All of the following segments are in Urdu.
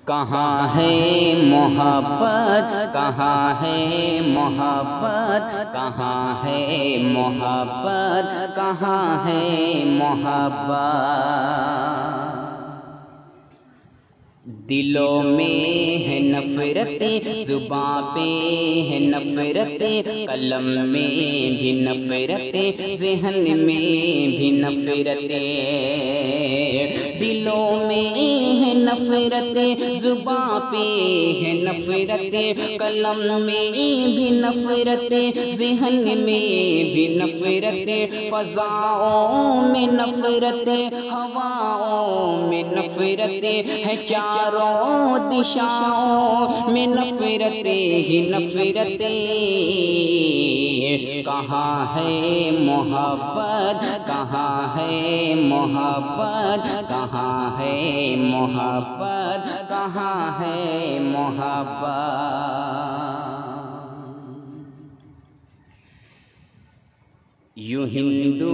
کہاں ہے محبت، کہاں ہے محبت، کہاں ہے محبت، کہاں ہے محبت؟ دلوں میں ہے نفرت، زباں پہ ہے نفرت، قلم میں بھی نفرت، ذہن میں بھی نفرت۔ دلوں میں ہے نفرت، زباں پہ ہے نفرت، قلم میں بھی نفرت، ذہن میں بھی نفرت، فضاؤں میں نفرت، ہواؤں میں نفرت ہے، چاروں دشاؤں میں نفرت ہی نفرت۔ کہاں ہے محبت، کہاں ہے محبت، کہاں ہے محبت، کہاں ہے محبت؟ یوں ہندو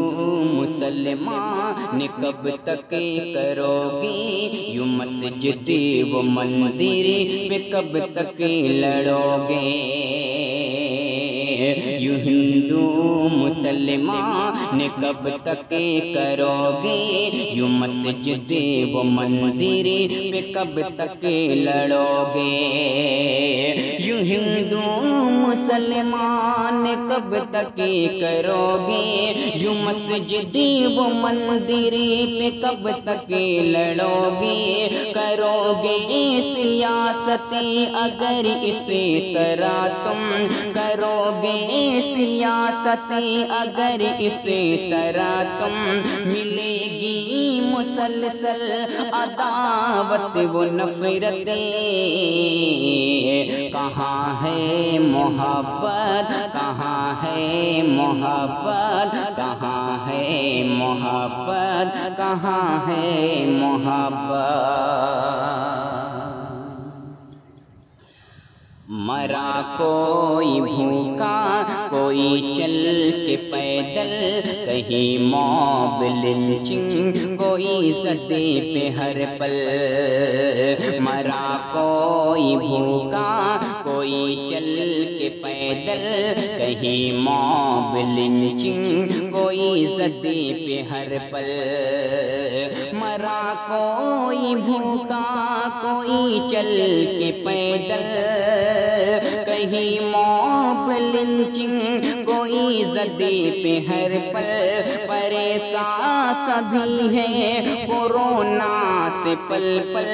مسلمان کب تک کرو گے، یوں مسجد و مندر پہ کب تک لڑو گے؟ یوں ہندو مسلمان کب تک کرو گے، یوں مسجد و مندر پہ کب تک لڑو گے؟ یوں ہندو مسلمان کب تک کرو گے، یوں مسجد و مندر پہ کب تک لڑو گے؟ کرو گے سیاست اگر اسی طرح تم کرو گے سیاست اگر اسی طرح تم، ملے گی مسلسل عداوت و نفرت۔ کہاں ہے محبت، کہاں ہے محبت، کہاں ہے محبت، کہاں ہے محبت؟ مرا کوئی بھوکا، کوئی چل کے پیدل، کہیں موب لنچنگ، کوئی سزے پہ ہر پل۔ مرا کوئی بھوکا، کوئی چل کے پیدل، کہیں موب لنچنگ، کوئی سزے پہ ہر پل۔ مرا کوئی بھوکا، کوئی چل کے پیدل، کہیں موب لنچنگ، کوئی زدے پہ ہر پل۔ پریشان سبھی ہیں کورونا سے پل پل،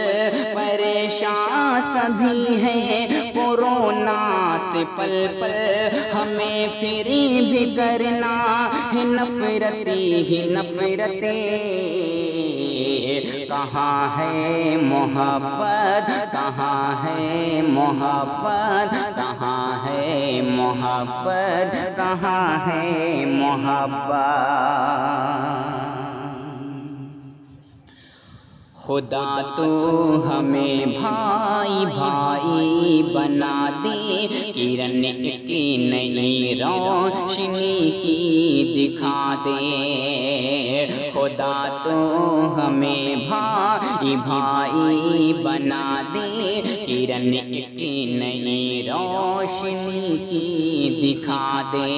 پریشان سبھی ہیں کورونا سے پل پل۔ ہمیں پھر بھی کرنا ہے نفرت ہی نفرت۔ کہاں ہے محبت، کہاں ہے محبت، کہاں ہے محبت، کہاں ہے محبت؟ خدا تو ہمیں بھائی بھائی بنا دے، کرن کی نئی روشنی کی دکھا دے۔ خدا تو ہمیں بھائی بھائی بنا دے، کرن کی نئی روشنی کی دکھا دے۔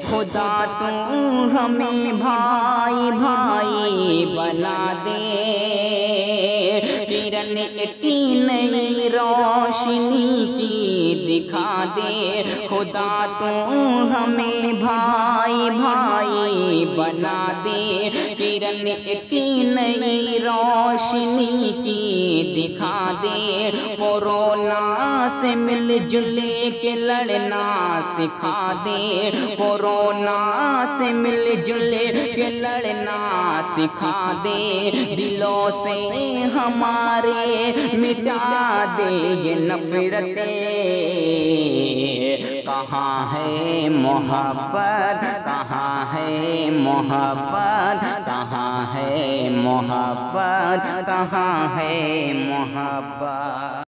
خدا تو ہمیں بھائی بھائی بنا دے، کرن کی نئی روشنی کی دکھا دے۔ خدا تو ہمیں بھائی بھائی بنا دے، کرن کی نئی روشنی کی دکھا دے۔ کورونا سے مل جل کے لڑنا سکھا دے، کورونا سے مل جل کے لڑنا سکھا دے۔ دلوں سے ہمارے مٹا دے یہ نفرتیں۔ کہاں ہے محبت، کہاں ہے محبت، کہاں ہے محبت، کہاں ہے محبت؟